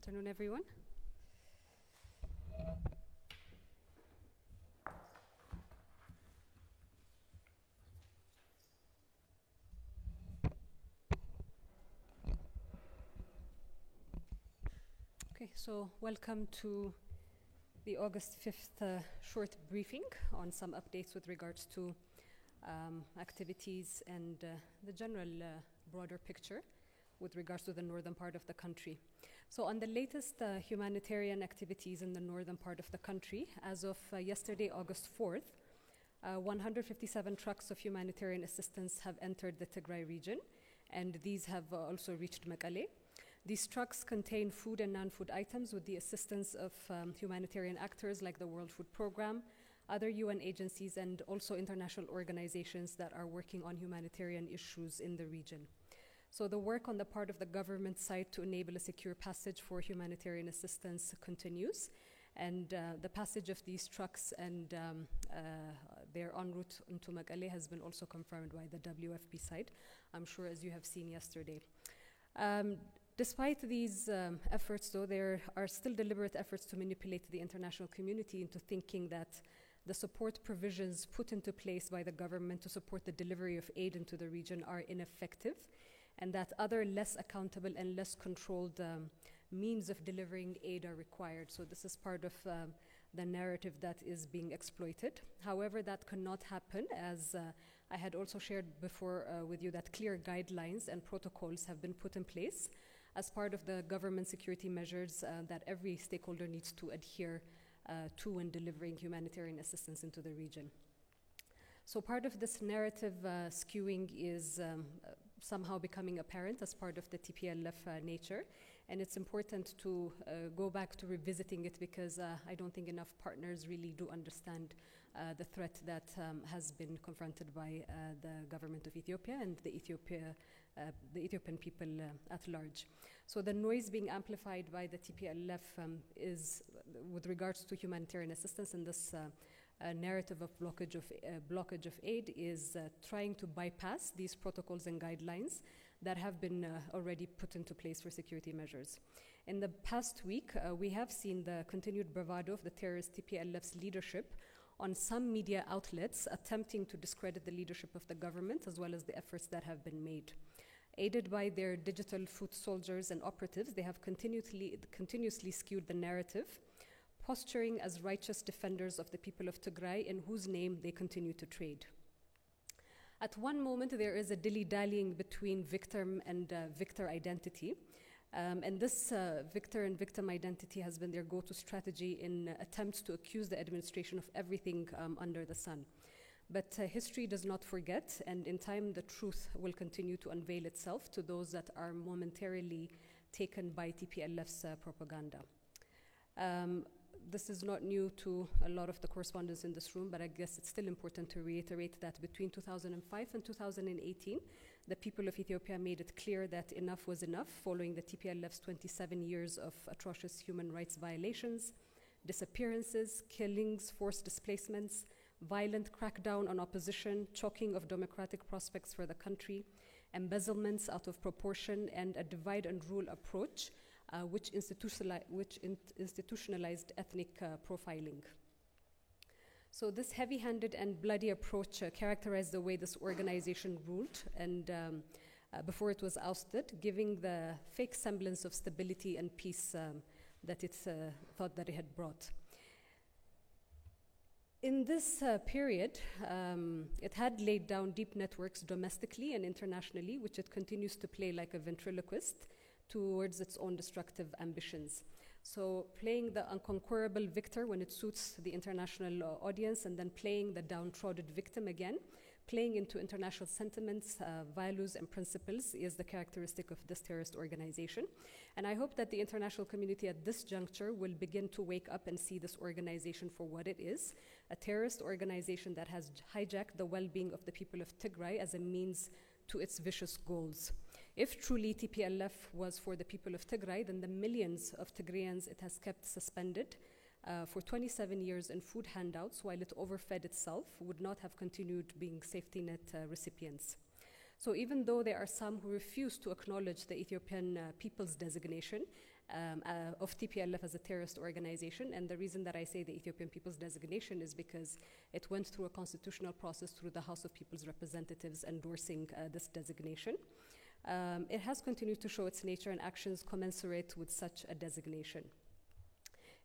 afternoon, everyone. Okay, so welcome to the August 5th short briefing on some updates with regards to activities and the general broader picture with regards to the northern part of the country. So on the latest humanitarian activities in the northern part of the country, as of yesterday, August 4th, 157 trucks of humanitarian assistance have entered the Tigray region, and these have also reached Mekelle. These trucks contain food and non-food items with the assistance of humanitarian actors like the World Food Programme, other UN agencies, and also international organizations that are working on humanitarian issues in the region. So the work on the part of the government side to enable a secure passage for humanitarian assistance continues, and the passage of these trucks and their en route into Mekelle has been also confirmed by the WFP side, I'm sure, as you have seen yesterday. Despite these efforts, though, there are still deliberate efforts to manipulate the international community into thinking that the support provisions put into place by the government to support the delivery of aid into the region are ineffective, and that other less accountable and less controlled means of delivering aid are required. So this is part of the narrative that is being exploited. However, that cannot happen, as I had also shared before with you that clear guidelines and protocols have been put in place as part of the government security measures that every stakeholder needs to adhere to when delivering humanitarian assistance into the region. So part of this narrative skewing is somehow becoming apparent as part of the TPLF nature, and it's important to go back to revisiting it because I don't think enough partners really do understand the threat that has been confronted by the government of Ethiopia and the Ethiopian people at large. So the noise being amplified by the TPLF is with regards to humanitarian assistance, and this narrative of blockage of aid is trying to bypass these protocols and guidelines that have been already put into place for security measures. In the past week, we have seen the continued bravado of the terrorist TPLF's leadership on some media outlets attempting to discredit the leadership of the government as well as the efforts that have been made. Aided by their digital foot soldiers and operatives, they have continuously skewed the narrative, posturing as righteous defenders of the people of Tigray in whose name they continue to trade. At one moment, there is a dilly-dallying between victim and victor identity. And this victor and victim identity has been their go-to strategy in attempts to accuse the administration of everything under the sun. But history does not forget, and in time the truth will continue to unveil itself to those that are momentarily taken by TPLF's propaganda. This is not new to a lot of the correspondents in this room, but I guess it's still important to reiterate that between 2005 and 2018, the people of Ethiopia made it clear that enough was enough following the TPLF's 27 years of atrocious human rights violations, disappearances, killings, forced displacements, violent crackdown on opposition, choking of democratic prospects for the country, embezzlements out of proportion, and a divide and rule approach which institutionalized ethnic profiling. So this heavy-handed and bloody approach characterized the way this organization ruled and before it was ousted, giving the fake semblance of stability and peace that it thought that it had brought. In this period, it had laid down deep networks domestically and internationally, which it continues to play like a ventriloquist towards its own destructive ambitions. So playing the unconquerable victor when it suits the international audience, and then playing the downtrodden victim again, playing into international sentiments, values, and principles is the characteristic of this terrorist organization. And I hope that the international community at this juncture will begin to wake up and see this organization for what it is, a terrorist organization that has hijacked the well-being of the people of Tigray as a means to its vicious goals. If truly TPLF was for the people of Tigray, then the millions of Tigrayans it has kept suspended for 27 years in food handouts while it overfed itself would not have continued being safety net recipients. So even though there are some who refuse to acknowledge the Ethiopian people's designation of TPLF as a terrorist organization. And the reason that I say the Ethiopian People's Designation is because it went through a constitutional process through the House of People's Representatives endorsing this designation. It has continued to show its nature and actions commensurate with such a designation.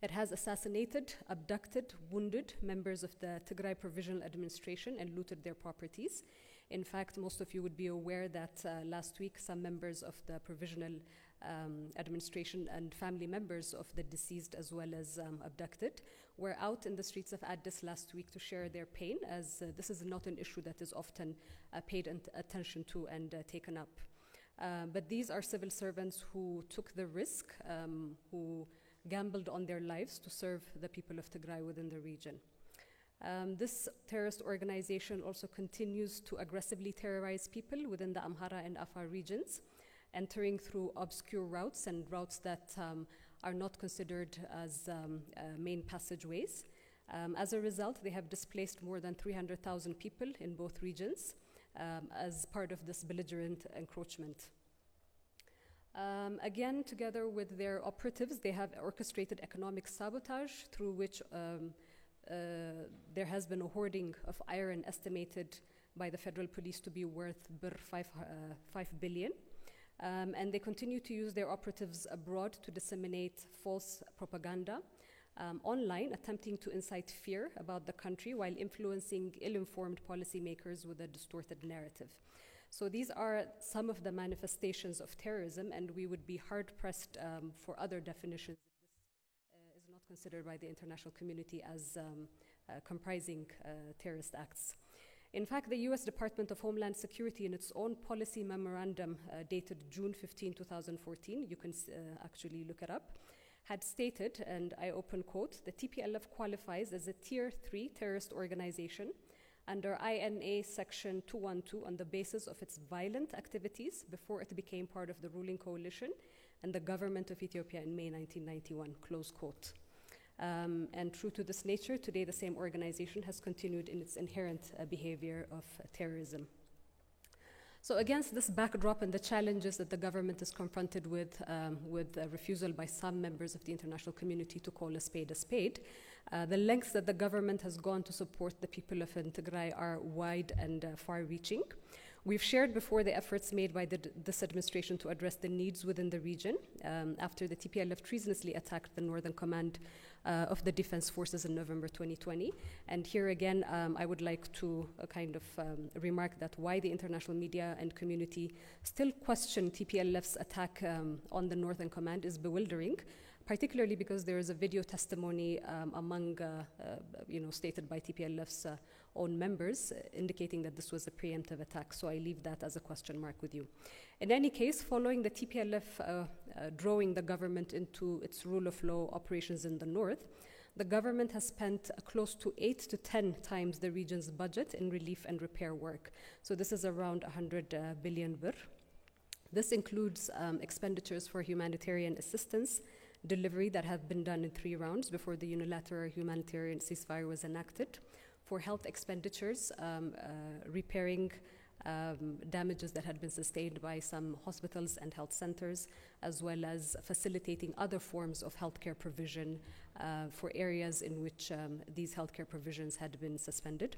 It has assassinated, abducted, wounded members of the Tigray Provisional Administration and looted their properties. In fact, most of you would be aware that last week some members of the Provisional Administration and family members of the deceased as well as abducted were out in the streets of Addis last week to share their pain, as this is not an issue that is often paid attention to and taken up. But these are civil servants who took the risk, who gambled on their lives to serve the people of Tigray within the region. This terrorist organization also continues to aggressively terrorize people within the Amhara and Afar regions, entering through obscure routes and routes that are not considered as main passageways. As a result, they have displaced more than 300,000 people in both regions as part of this belligerent encroachment. Again, together with their operatives, they have orchestrated economic sabotage through which there has been a hoarding of iron estimated by the federal police to be worth 5 billion. And they continue to use their operatives abroad to disseminate false propaganda online, attempting to incite fear about the country while influencing ill-informed policymakers with a distorted narrative. So these are some of the manifestations of terrorism, and we would be hard-pressed for other definitions if this is not considered by the international community as comprising terrorist acts. In fact, the US Department of Homeland Security, in its own policy memorandum dated June 15, 2014, you can actually look it up, had stated, and I open quote, the TPLF qualifies as a Tier 3 terrorist organization under INA Section 212 on the basis of its violent activities before it became part of the ruling coalition and the government of Ethiopia in May 1991, close quote. And true to this nature, today the same organization has continued in its inherent behavior of terrorism. So against this backdrop and the challenges that the government is confronted with a refusal by some members of the international community to call a spade, the lengths that the government has gone to support the people of Tigray are wide and far-reaching. We've shared before the efforts made by this administration to address the needs within the region after the TPLF treasonously attacked the Northern Command of the Defense Forces in November 2020. And here again, I would like to remark that why the international media and community still question TPLF's attack on the Northern Command is bewildering, particularly because there is a video testimony among, stated by TPLF's own members, indicating that this was a preemptive attack. So I leave that as a question mark with you. In any case, following the TPLF drawing the government into its rule of law operations in the north, the government has spent close to 8 to 10 times the region's budget in relief and repair work. So this is around 100 billion birr. This includes expenditures for humanitarian assistance, delivery that have been done in 3 rounds before the unilateral humanitarian ceasefire was enacted, for health expenditures, repairing damages that had been sustained by some hospitals and health centers, as well as facilitating other forms of healthcare provision for areas in which these healthcare provisions had been suspended.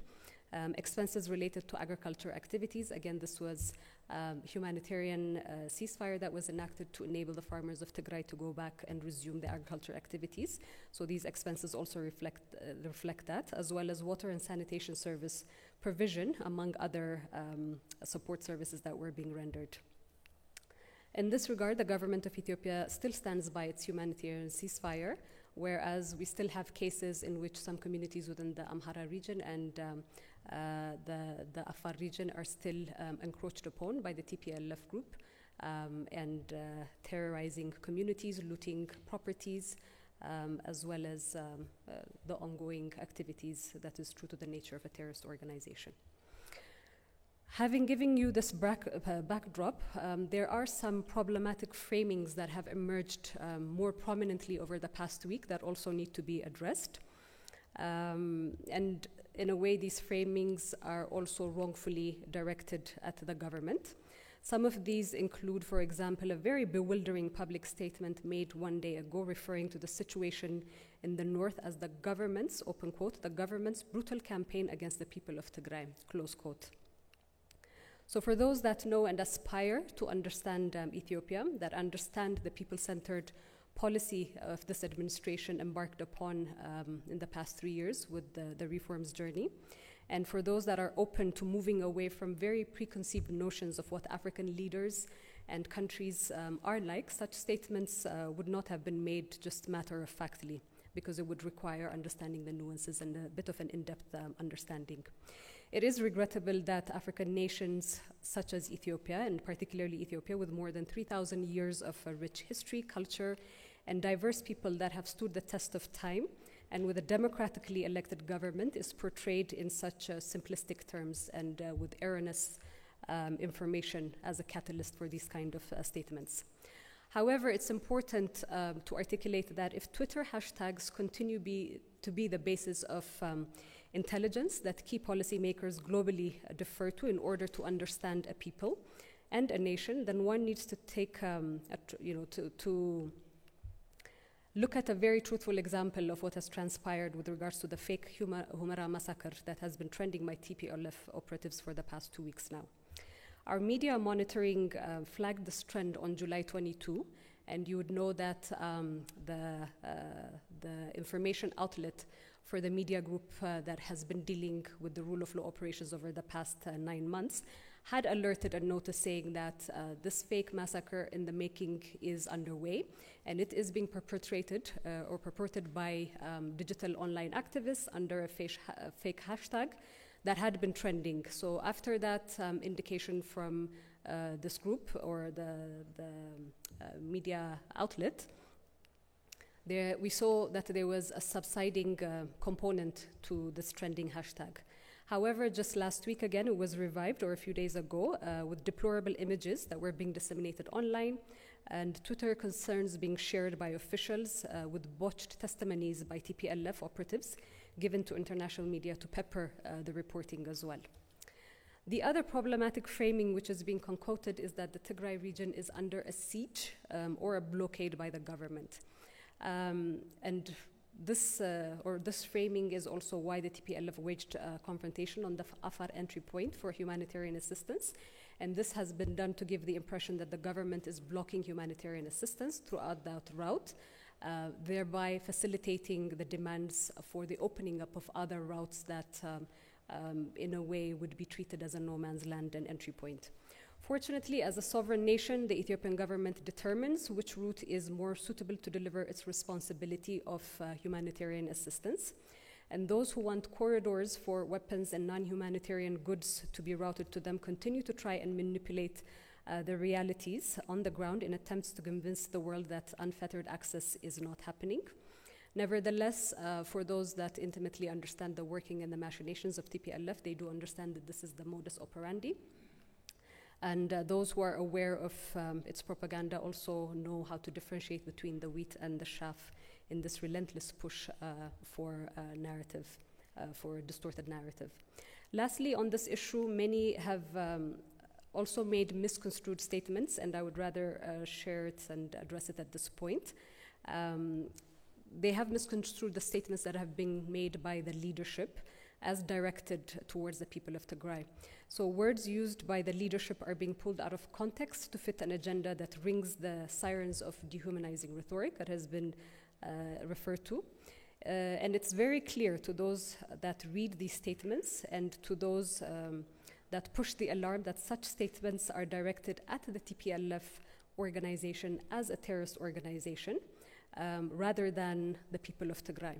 Expenses related to agriculture activities. Again, this was humanitarian ceasefire that was enacted to enable the farmers of Tigray to go back and resume the agriculture activities. So these expenses also reflect that, as well as water and sanitation service provision, among other support services that were being rendered. In this regard, the government of Ethiopia still stands by its humanitarian ceasefire, whereas we still have cases in which some communities within the Amhara region and the Afar region are still encroached upon by the TPLF group and terrorizing communities, looting properties, as well as the ongoing activities that is true to the nature of a terrorist organization. Having given you this backdrop, there are some problematic framings that have emerged more prominently over the past week that also need to be addressed. And in a way, these framings are also wrongfully directed at the government. Some of these include, for example, a very bewildering public statement made one day ago referring to the situation in the north as the government's, open quote, the government's brutal campaign against the people of Tigray, close quote. So for those that know and aspire to understand Ethiopia, that understand the people-centered policy of this administration embarked upon in the past 3 years with the reforms journey, and for those that are open to moving away from very preconceived notions of what African leaders and countries are like, such statements would not have been made just matter-of-factly, because it would require understanding the nuances and a bit of an in-depth understanding. It is regrettable that African nations such as Ethiopia, and particularly Ethiopia, with more than 3,000 years of a rich history, culture, and diverse people that have stood the test of time, and with a democratically elected government, is portrayed in such simplistic terms and with erroneous information as a catalyst for these kind of statements. However, it's important to articulate that if Twitter hashtags continue to be the basis of intelligence that key policymakers globally defer to in order to understand a people and a nation, then one needs to take, to look at a very truthful example of what has transpired with regards to the fake Humera massacre that has been trending by TPLF operatives for the past 2 weeks now. Our media monitoring flagged this trend on July 22, and you would know that the information outlet for the media group that has been dealing with the rule of law operations over the past 9 months had alerted a notice saying that this fake massacre in the making is underway, and it is being perpetrated or purported by digital online activists under a fake hashtag that had been trending. So after that indication from this group or the media outlet, we saw that there was a subsiding component to this trending hashtag. However, just last week again, it was revived, or a few days ago, with deplorable images that were being disseminated online, and Twitter concerns being shared by officials with botched testimonies by TPLF operatives given to international media to pepper the reporting as well. The other problematic framing which is being concocted is that the Tigray region is under a siege or a blockade by the government. And this framing is also why the TPLF waged a confrontation on the Afar entry point for humanitarian assistance. And this has been done to give the impression that the government is blocking humanitarian assistance throughout that route, thereby facilitating the demands for the opening up of other routes that in a way would be treated as a no man's land and entry point. Fortunately, as a sovereign nation, the Ethiopian government determines which route is more suitable to deliver its responsibility of humanitarian assistance. And those who want corridors for weapons and non-humanitarian goods to be routed to them continue to try and manipulate the realities on the ground in attempts to convince the world that unfettered access is not happening. Nevertheless, for those that intimately understand the working and the machinations of TPLF, they do understand that this is the modus operandi. And those who are aware of its propaganda also know how to differentiate between the wheat and the chaff in this relentless push for narrative, for distorted narrative. Lastly, on this issue, many have also made misconstrued statements, and I would rather share it and address it at this point. They have misconstrued the statements that have been made by the leadership as directed towards the people of Tigray. So words used by the leadership are being pulled out of context to fit an agenda that rings the sirens of dehumanizing rhetoric that has been referred to. And it's very clear to those that read these statements and to those that push the alarm that such statements are directed at the TPLF organization as a terrorist organization rather than the people of Tigray.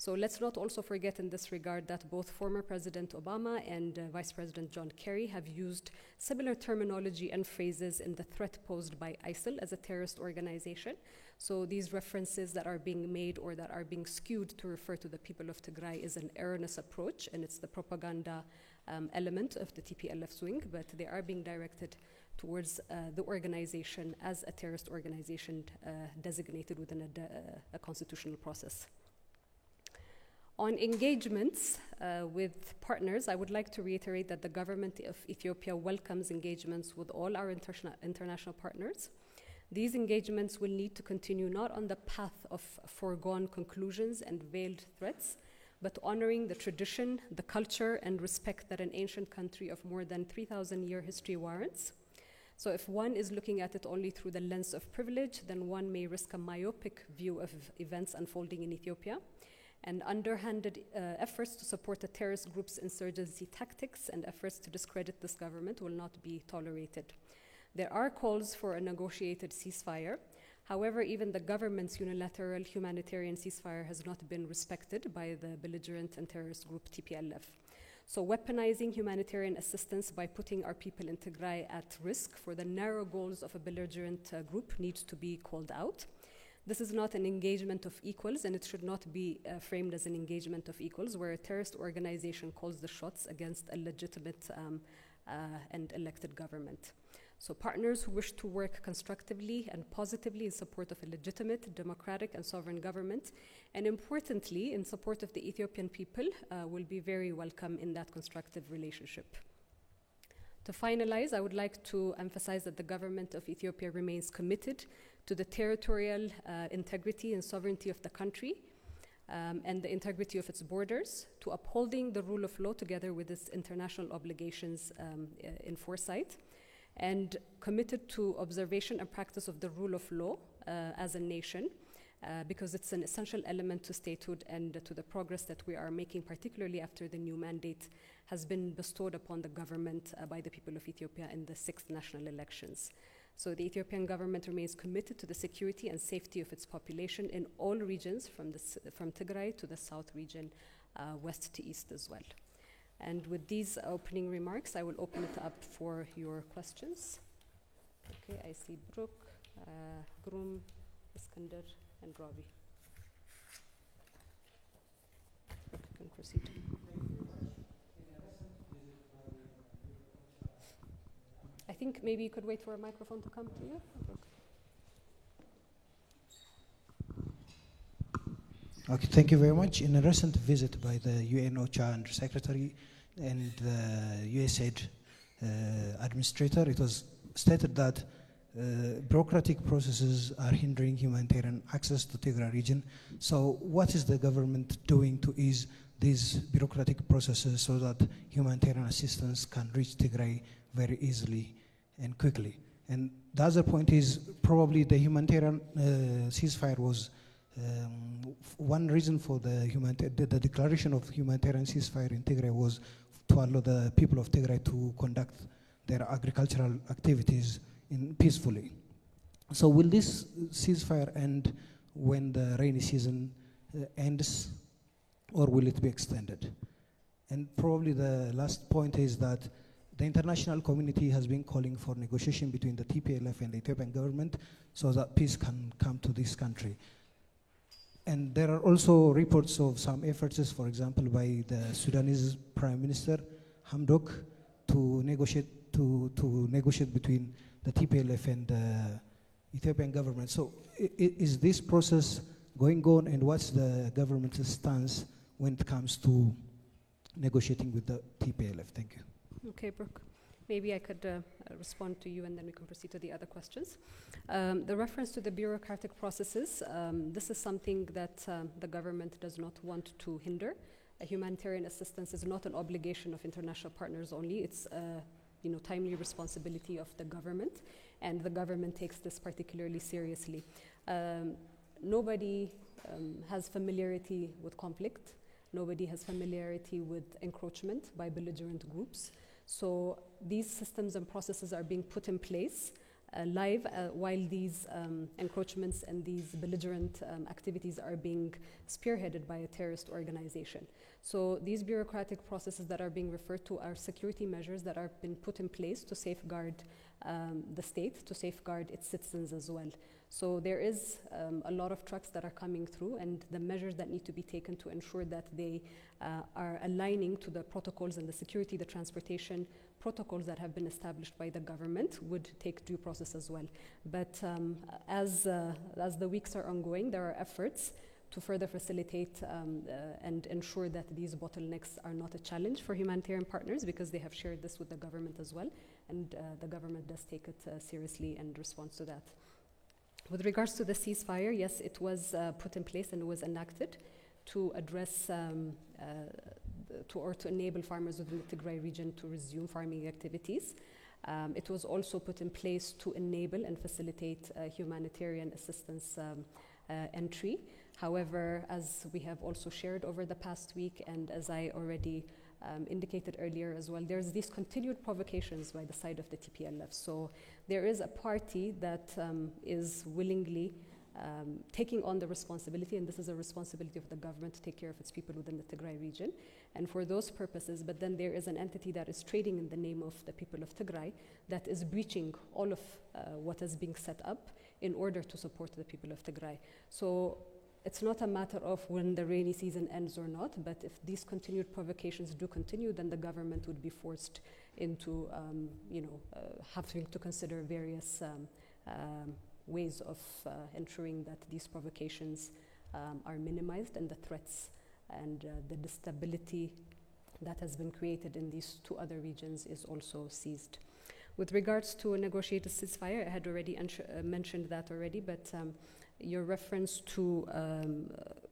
So let's not also forget in this regard that both former President Obama and Vice President John Kerry have used similar terminology and phrases in the threat posed by ISIL as a terrorist organization. So these references that are being made or that are being skewed to refer to the people of Tigray is an erroneous approach, and it's the propaganda element of the TPLF wing, but they are being directed towards the organization as a terrorist organization designated within a constitutional process. On engagements with partners, I would like to reiterate that the government of Ethiopia welcomes engagements with all our international partners. These engagements will need to continue not on the path of foregone conclusions and veiled threats, but honoring the tradition, the culture, and respect that an ancient country of more than 3,000-year history warrants. So if one is looking at it only through the lens of privilege, then one may risk a myopic view of events unfolding in Ethiopia. And underhanded efforts to support the terrorist group's insurgency tactics and efforts to discredit this government will not be tolerated. There are calls for a negotiated ceasefire. However, even the government's unilateral humanitarian ceasefire has not been respected by the belligerent and terrorist group TPLF. So weaponizing humanitarian assistance by putting our people in Tigray at risk for the narrow goals of a belligerent group needs to be called out. This is not an engagement of equals, and it should not be framed as an engagement of equals, where a terrorist organization calls the shots against a legitimate and elected government. So partners who wish to work constructively and positively in support of a legitimate, democratic, and sovereign government, and importantly, in support of the Ethiopian people, will be very welcome in that constructive relationship. To finalize, I would like to emphasize that the government of Ethiopia remains committed to the territorial integrity and sovereignty of the country and the integrity of its borders, to upholding the rule of law together with its international obligations in foresight, and committed to observation and practice of the rule of law as a nation, because it's an essential element to statehood and to the progress that we are making, particularly after the new mandate has been bestowed upon the government by the people of Ethiopia in the 6th national elections. So the Ethiopian government remains committed to the security and safety of its population in all regions, from Tigray to the south region, west to east as well. And with these opening remarks, I will open it up for your questions. Okay, I see Brooke, Grum, Iskander, and Ravi. Brooke, you can proceed. I think maybe you could wait for a microphone to come to you. Okay, thank you very much. In a recent visit by the UN OCHA Under Secretary and the USAID administrator, it was stated that bureaucratic processes are hindering humanitarian access to Tigray region. So what is the government doing to ease these bureaucratic processes so that humanitarian assistance can reach Tigray very easily and quickly? And the other point is probably the humanitarian ceasefire was one reason for the declaration of humanitarian ceasefire in Tigray was to allow the people of Tigray to conduct their agricultural activities peacefully. So will this ceasefire end when the rainy season ends, or will it be extended? And probably the last point is that the international community has been calling for negotiation between the TPLF and the Ethiopian government so that peace can come to this country. And there are also reports of some efforts, for example, by the Sudanese Prime Minister Hamdok to negotiate between the TPLF and the Ethiopian government. So is this process going on, and what's the government's stance when it comes to negotiating with the TPLF? Thank you. Okay, Brooke. Maybe I could respond to you, and then we can proceed to the other questions. The reference to the bureaucratic processes, this is something that the government does not want to hinder. Humanitarian assistance is not an obligation of international partners only. It's timely responsibility of the government, and the government takes this particularly seriously. Nobody has familiarity with conflict. Nobody has familiarity with encroachment by belligerent groups. So these systems and processes are being put in place live while these encroachments and these belligerent activities are being spearheaded by a terrorist organization. So these bureaucratic processes that are being referred to are security measures that are being put in place to safeguard the state, to safeguard its citizens as well. So there is a lot of trucks that are coming through, and the measures that need to be taken to ensure that they are aligning to the protocols and the security, the transportation protocols that have been established by the government would take due process as well. But as the weeks are ongoing, there are efforts to further facilitate and ensure that these bottlenecks are not a challenge for humanitarian partners, because they have shared this with the government as well, and the government does take it seriously and responds to that. With regards to the ceasefire, yes, it was put in place and was enacted to address to enable farmers within the Tigray region to resume farming activities. It was also put in place to enable and facilitate humanitarian assistance entry. However, as we have also shared over the past week, and as I already indicated earlier as well, there's these continued provocations by the side of the TPLF. So there is a party that is willingly taking on the responsibility, and this is a responsibility of the government to take care of its people within the Tigray region, and for those purposes, but then there is an entity that is trading in the name of the people of Tigray that is breaching all of what is being set up in order to support the people of Tigray. So it's not a matter of when the rainy season ends or not, but if these continued provocations do continue, then the government would be forced into having to consider various ways of ensuring that these provocations are minimized and the threats and the instability that has been created in these two other regions is also seized. With regards to a negotiated ceasefire, I had already mentioned that already, but your reference to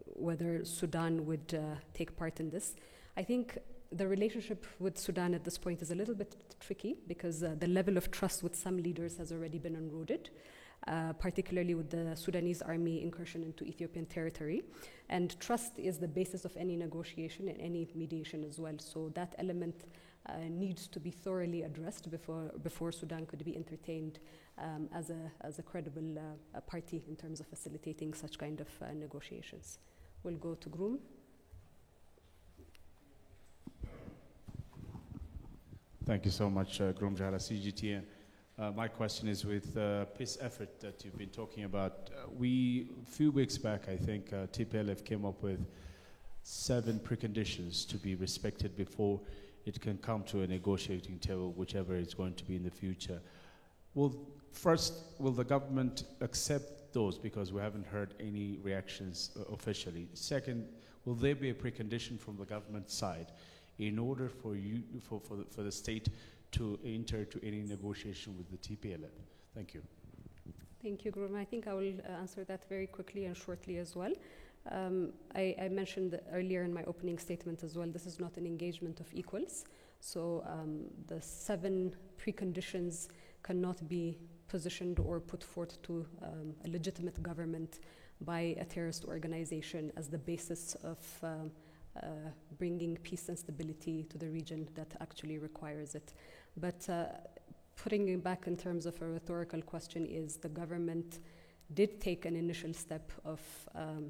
whether Sudan would take part in this, I think the relationship with Sudan at this point is a little bit tricky, because the level of trust with some leaders has already been eroded. Particularly with the Sudanese army incursion into Ethiopian territory. And trust is the basis of any negotiation and any mediation as well. So that element needs to be thoroughly addressed before Sudan could be entertained as a credible party in terms of facilitating such kind of negotiations. We'll go to Groom. Thank you so much, Groom Jara, CGTN. My question is with the peace effort that you've been talking about. A few weeks back, I think, TPLF came up with 7 preconditions to be respected before it can come to a negotiating table, whichever it's going to be in the future. Will the government accept those, because we haven't heard any reactions officially? Second, will there be a precondition from the government side in order for the state to enter to any negotiation with the TPLF? Thank you. Thank you, Guruma. I think I will answer that very quickly and shortly as well. I mentioned earlier in my opening statement as well, this is not an engagement of equals. So the 7 preconditions cannot be positioned or put forth to a legitimate government by a terrorist organization as the basis of bringing peace and stability to the region that actually requires it. But putting it back in terms of a rhetorical question, is the government did take an initial step of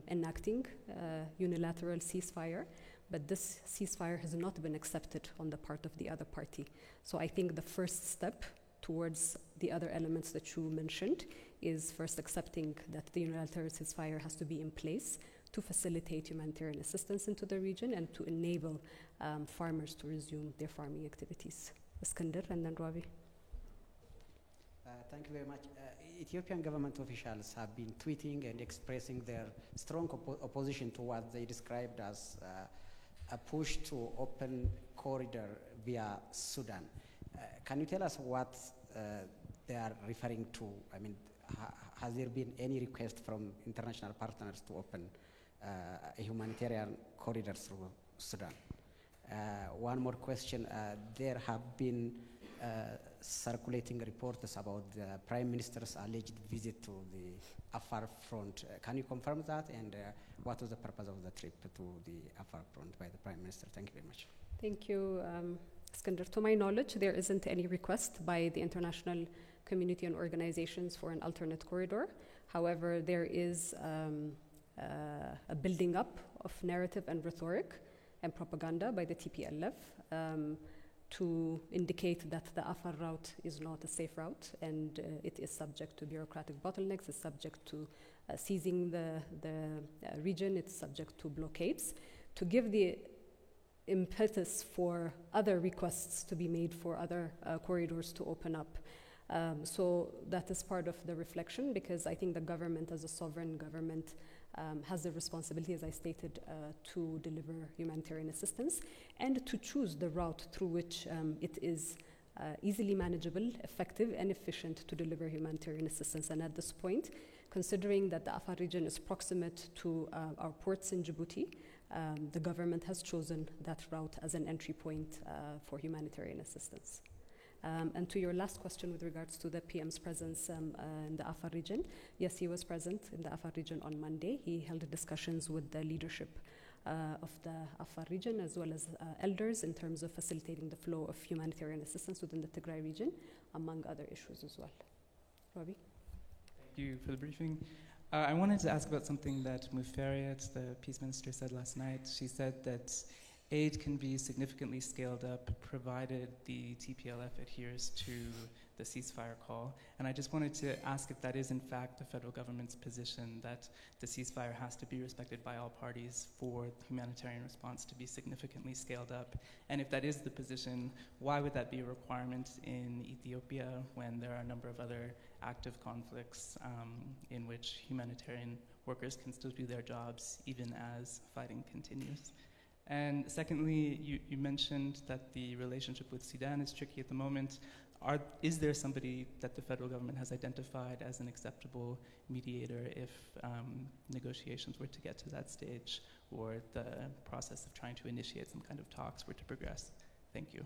enacting unilateral ceasefire, but this ceasefire has not been accepted on the part of the other party. So I think the first step towards the other elements that you mentioned is first accepting that the unilateral ceasefire has to be in place to facilitate humanitarian assistance into the region and to enable farmers to resume their farming activities. Iskander and then Ravi. Thank you very much. Ethiopian government officials have been tweeting and expressing their strong opposition to what they described as a push to open corridor via Sudan. Can you tell us what they are referring to? I mean, has there been any request from international partners to open a humanitarian corridor through Sudan? One more question. There have been circulating reports about the Prime Minister's alleged visit to the Afar front. Can you confirm that? And what was the purpose of the trip to the Afar front by the Prime Minister? Thank you very much. Thank you, Iskander. To my knowledge, there isn't any request by the international community and organizations for an alternate corridor. However, there is a building up of narrative and rhetoric and propaganda by the TPLF to indicate that the Afar route is not a safe route, and it is subject to bureaucratic bottlenecks, it's subject to seizing the region, it's subject to blockades, to give the impetus for other requests to be made for other corridors to open up. So that is part of the reflection, because I think the government as a sovereign government has the responsibility, as I stated, to deliver humanitarian assistance and to choose the route through which it is easily manageable, effective, and efficient to deliver humanitarian assistance. And at this point, considering that the Afar region is proximate to our ports in Djibouti, the government has chosen that route as an entry point for humanitarian assistance. And to your last question with regards to the PM's presence in the Afar region, yes, he was present in the Afar region on Monday. He held discussions with the leadership of the Afar region as well as elders in terms of facilitating the flow of humanitarian assistance within the Tigray region, among other issues as well. Robbie? Thank you for the briefing. I wanted to ask about something that Muferiat, the peace minister, said last night. She said that aid can be significantly scaled up provided the TPLF adheres to the ceasefire call. And I just wanted to ask if that is in fact the federal government's position, that the ceasefire has to be respected by all parties for the humanitarian response to be significantly scaled up. And if that is the position, why would that be a requirement in Ethiopia when there are a number of other active conflicts in which humanitarian workers can still do their jobs even as fighting continues? And secondly, you mentioned that the relationship with Sudan is tricky at the moment. Is there somebody that the federal government has identified as an acceptable mediator if negotiations were to get to that stage, or the process of trying to initiate some kind of talks were to progress? Thank you.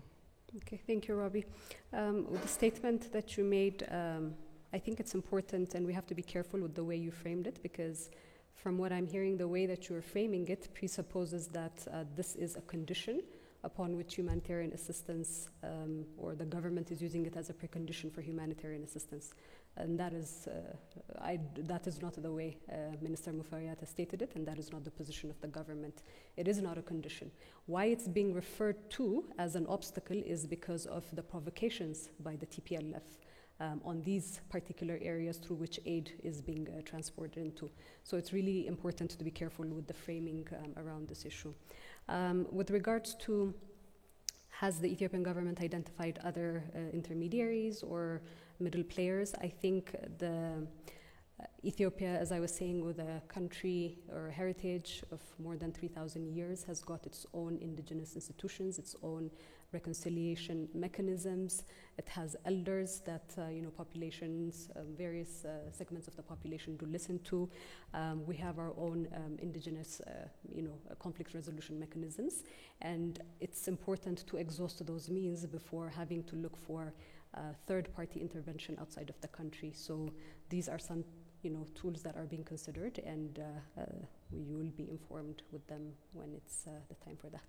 Okay, thank you, Robbie. With the statement that you made, I think it's important, and we have to be careful with the way you framed it, because from what I'm hearing, the way that you're framing it presupposes that this is a condition upon which humanitarian assistance, or the government is using it as a precondition for humanitarian assistance. And that is not the way Minister Muferiat has stated it, and that is not the position of the government. It is not a condition. Why it's being referred to as an obstacle is because of the provocations by the TPLF on these particular areas through which aid is being transported into. So it's really important to be careful with the framing around this issue. With regards to, has the Ethiopian government identified other intermediaries or middle players? I think Ethiopia, as I was saying, with a country or a heritage of more than 3,000 years, has got its own indigenous institutions, its own reconciliation mechanisms. It has elders that populations, various segments of the population do listen to. We have our own indigenous, conflict resolution mechanisms, and it's important to exhaust those means before having to look for third-party intervention outside of the country. So these are some tools that are being considered, and you will be informed with them when it's the time for that.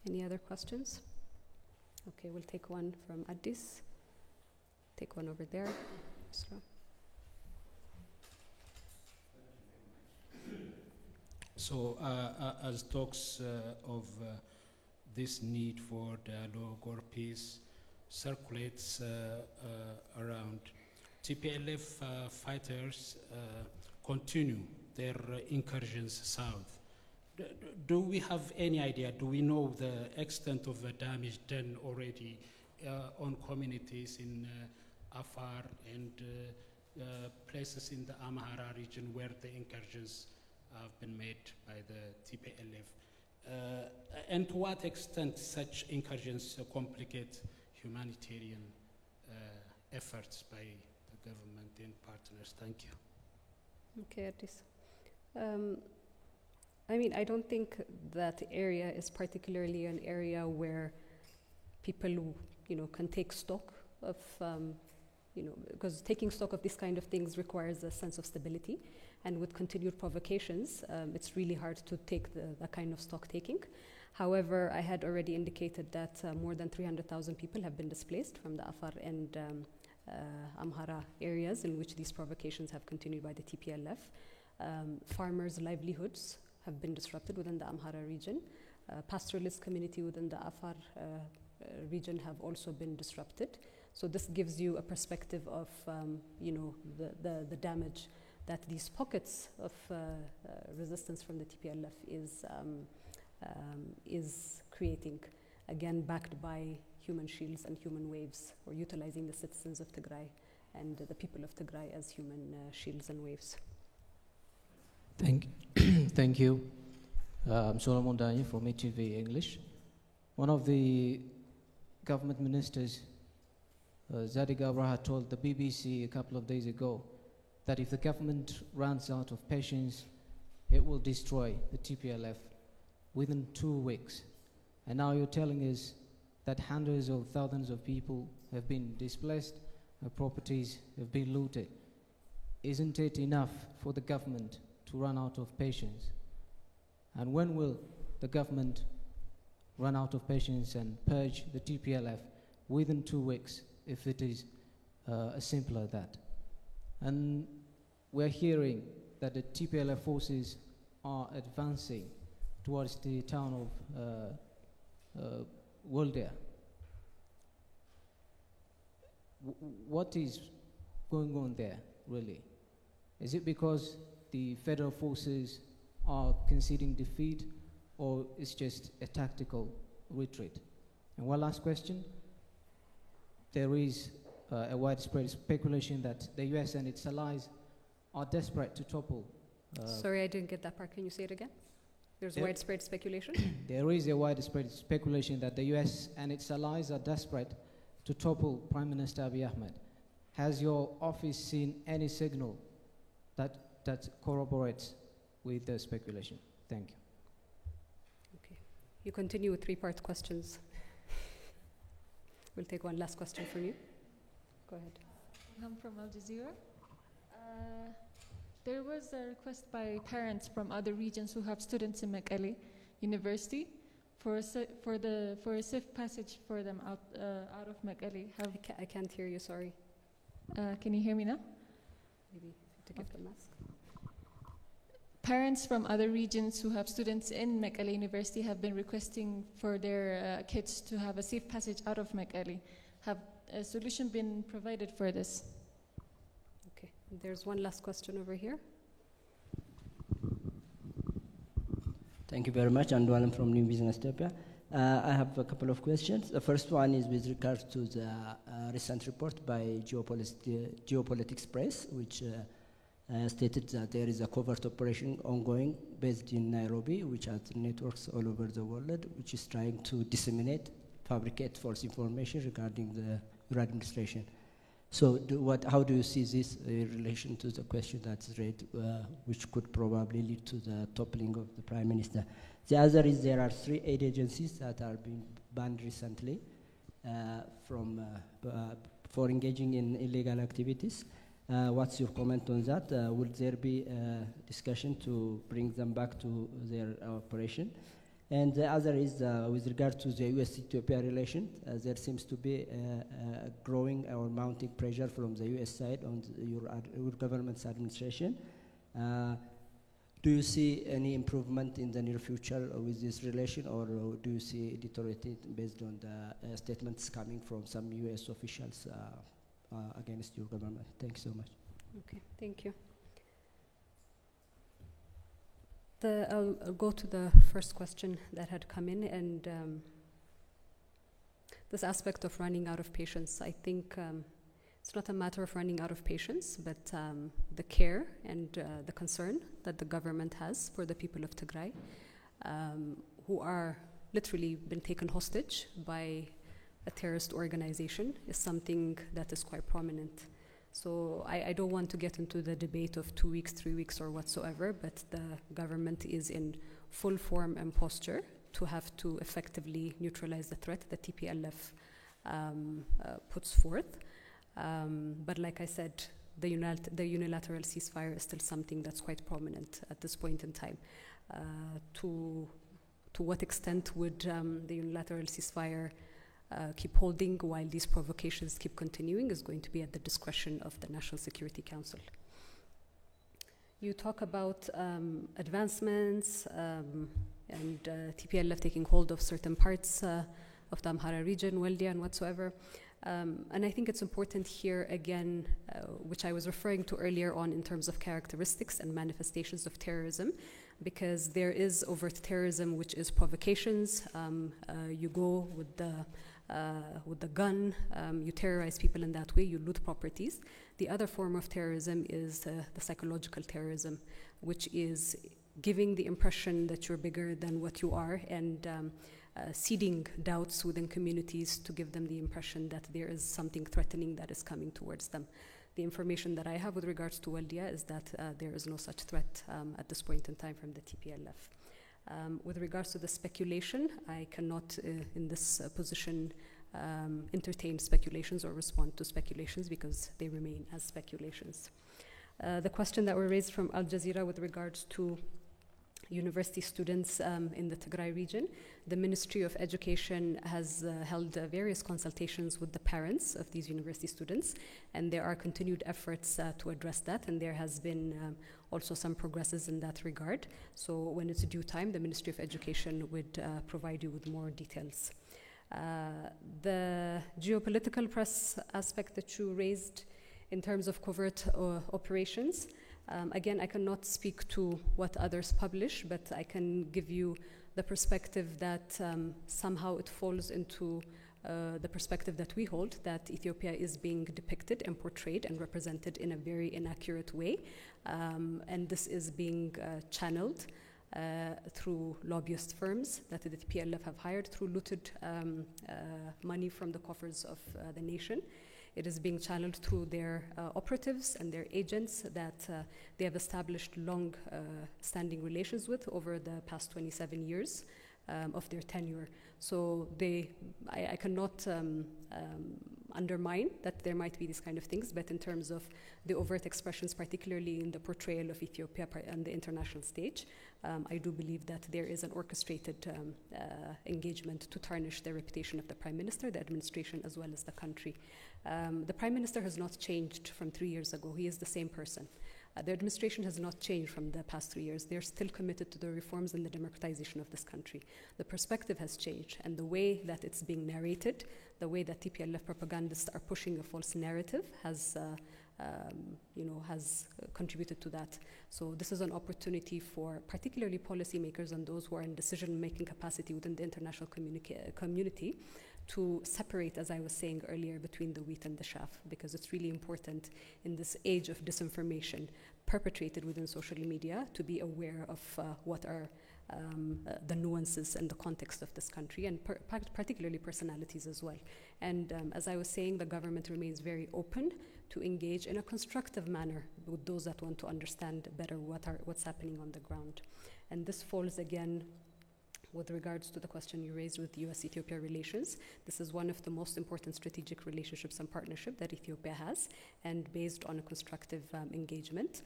Any other questions? Okay, we'll take one from Addis. Take one over there. So as talks of this need for dialogue or peace circulates around, TPLF fighters continue their incursions south. Do we have any idea? Do we know the extent of the damage done already on communities in Afar and places in the Amhara region where the incursions have been made by the TPLF? And to what extent such incursions complicate humanitarian efforts by the government and partners? Thank you. Okay, Addis. I don't think that area is particularly an area where people, can take stock of, because taking stock of these kind of things requires a sense of stability, and with continued provocations, it's really hard to take the kind of stock taking. However, I had already indicated that more than 300,000 people have been displaced from the Afar and Amhara areas in which these provocations have continued by the TPLF. Farmers' livelihoods have been disrupted within the Amhara region. Pastoralist community within the Afar region have also been disrupted. So this gives you a perspective of the damage that these pockets of resistance from the TPLF is creating, again backed by human shields and human waves, or utilizing the citizens of Tigray and the people of Tigray as human shields and waves. Thank you. I'm Solomon Dani from ETV English. One of the government ministers, Zadig Abraha, told the BBC a couple of days ago that if the government runs out of patience, it will destroy the TPLF within 2 weeks. And now you're telling us that hundreds of thousands of people have been displaced, their properties have been looted. Isn't it enough for the government to run out of patience? And when will the government run out of patience and purge the TPLF within 2 weeks, if it is as simple as that? And we're hearing that the TPLF forces are advancing towards the town of Waldea. What is going on there, really? Is it because the federal forces are conceding defeat, or it's just a tactical retreat? And one last question. There is a widespread speculation that the US and its allies are desperate to topple. Sorry, I didn't get that part. Can you say it again? There's widespread speculation? There is a widespread speculation that the US and its allies are desperate to topple Prime Minister Abiy Ahmed. Has your office seen any signal that corroborates with the speculation? Thank you. Okay. You continue with 3-part questions. We'll take one last question from you. Go ahead. I'm from Al Jazeera. There was a request by parents from other regions who have students in Mekelle University for a safe passage for them out of Mekelle. I can't hear you, sorry. Can you hear me now? Maybe to get the mask. Parents from other regions who have students in Mekelle University have been requesting for their kids to have a safe passage out of Mekelle. Have a solution been provided for this? Okay, there's one last question over here. Thank you very much. I'm Dualan from New Business Ethiopia. I have a couple of questions. The first one is with regard to the recent report by Geopolitics Press, which stated that there is a covert operation ongoing based in Nairobi, which has networks all over the world, which is trying to disseminate, fabricate false information regarding your administration. So how do you see this in relation to the question that's raised, which could probably lead to the toppling of the Prime Minister? The other is there are 3 aid agencies that are being banned recently for engaging in illegal activities. What's your comment on that? Will there be a discussion to bring them back to their operation? And the other is with regard to the US-Ethiopia relation. There seems to be a growing or mounting pressure from the US side on your government's administration. Do you see any improvement in the near future with this relation, or do you see it deteriorating based on the statements coming from some US officials against your government? Thank you so much. Okay, thank you. I'll go to the first question that had come in, and this aspect of running out of patience. I think it's not a matter of running out of patience, but the care and the concern that the government has for the people of Tigray, who are literally been taken hostage by a terrorist organization, is something that is quite prominent. So I don't want to get into the debate of 2 weeks, 3 weeks, or whatsoever, but the government is in full form and posture to have to effectively neutralize the threat that TPLF puts forth. But like I said, the unilateral ceasefire is still something that's quite prominent at this point in time. To what extent would the unilateral ceasefire keep holding while these provocations keep continuing is going to be at the discretion of the National Security Council. You talk about advancements and TPLF taking hold of certain parts of the Amhara region, Waldea and whatsoever. And I think it's important here again, which I was referring to earlier on in terms of characteristics and manifestations of terrorism, because there is overt terrorism, which is provocations. You go with the with the gun, you terrorize people in that way, you loot properties. The other form of terrorism is the psychological terrorism, which is giving the impression that you're bigger than what you are, and seeding doubts within communities to give them the impression that there is something threatening that is coming towards them. The information that I have with regards to Waldia is that there is no such threat at this point in time from the TPLF. With regards to the speculation, I cannot in this position entertain speculations or respond to speculations because they remain as speculations. The question that were raised from Al Jazeera with regards to university students in the Tigray region, the Ministry of Education has held various consultations with the parents of these university students, and there are continued efforts to address that, and there has been also some progresses in that regard. So when it's due time, the Ministry of Education would provide you with more details. The geopolitical press aspect that you raised in terms of covert operations, again, I cannot speak to what others publish, but I can give you the perspective that somehow it falls into the perspective that we hold, that Ethiopia is being depicted and portrayed and represented in a very inaccurate way. And this is being channeled through lobbyist firms that the PLF have hired through looted money from the coffers of the nation. It is being channeled through their operatives and their agents that they have established long-standing relations with over the past 27 years of their tenure. So I cannot undermine that there might be these kind of things, but in terms of the overt expressions, particularly in the portrayal of Ethiopia on the international stage, I do believe that there is an orchestrated engagement to tarnish the reputation of the Prime Minister, the administration, as well as the country. The Prime Minister has not changed from 3 years ago. He is the same person. The administration has not changed from the past 3 years. They're still committed to the reforms and the democratization of this country. The perspective has changed, and the way that it's being narrated, the way that TPLF propagandists are pushing a false narrative has contributed to that. So this is an opportunity for particularly policymakers and those who are in decision-making capacity within the international community to separate, as I was saying earlier, between the wheat and the chaff, because it's really important in this age of disinformation perpetrated within social media to be aware of what are the nuances and the context of this country, and particularly personalities as well. And as I was saying, the government remains very open to engage in a constructive manner with those that want to understand better what's happening on the ground. And this falls again with regards to the question you raised with US-Ethiopia relations. This is one of the most important strategic relationships and partnership that Ethiopia has, and based on a constructive engagement,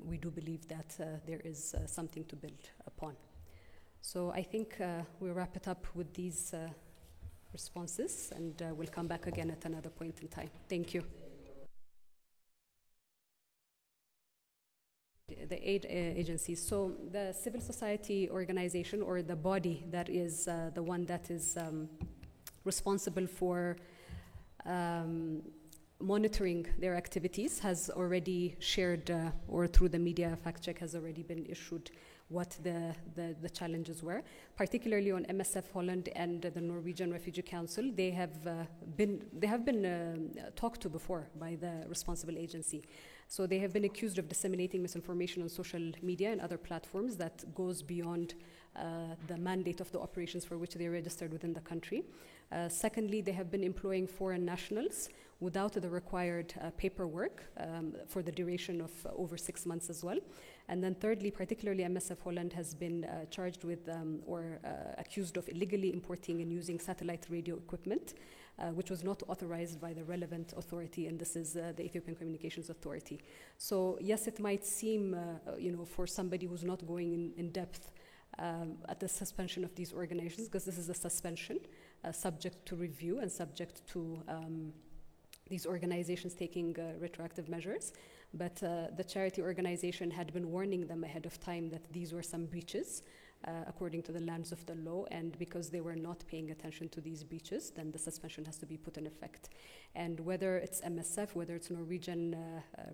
we do believe that there is something to build upon. So I think we'll wrap it up with these responses, and we'll come back again at another point in time. Thank you. The aid agencies. So the civil society organization, or the body that is the one that is responsible for monitoring their activities, has already shared, or through the media fact check has already been issued, what the challenges were, particularly on MSF Holland and the Norwegian Refugee Council. They have been talked to before by the responsible agency. So they have been accused of disseminating misinformation on social media and other platforms that goes beyond the mandate of the operations for which they are registered within the country. Secondly, they have been employing foreign nationals without the required paperwork for the duration of over 6 months as well. And then thirdly, particularly MSF Holland has been charged with or accused of illegally importing and using satellite radio equipment, which was not authorized by the relevant authority, and this is the Ethiopian Communications Authority. So yes, it might seem, for somebody who's not going in depth at the suspension of these organizations, because this is a suspension subject to review and subject to these organizations taking retroactive measures. But the charity organization had been warning them ahead of time that these were some breaches according to the lands of the law, and because they were not paying attention to these breaches, then the suspension has to be put in effect. And whether it's MSF, whether it's Norwegian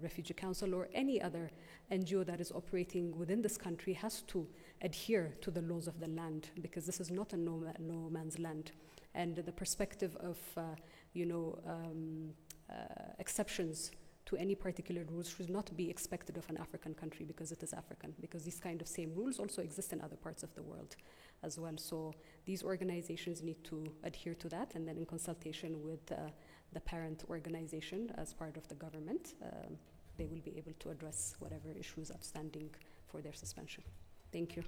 Refugee Council, or any other NGO that is operating within this country has to adhere to the laws of the land, because this is not a no man's land. and the perspective of, exceptions to any particular rules should not be expected of an African country because it is African, because these kind of same rules also exist in other parts of the world as well. So these organizations need to adhere to that, and then in consultation with the parent organization as part of the government, they will be able to address whatever issues outstanding for their suspension. Thank you.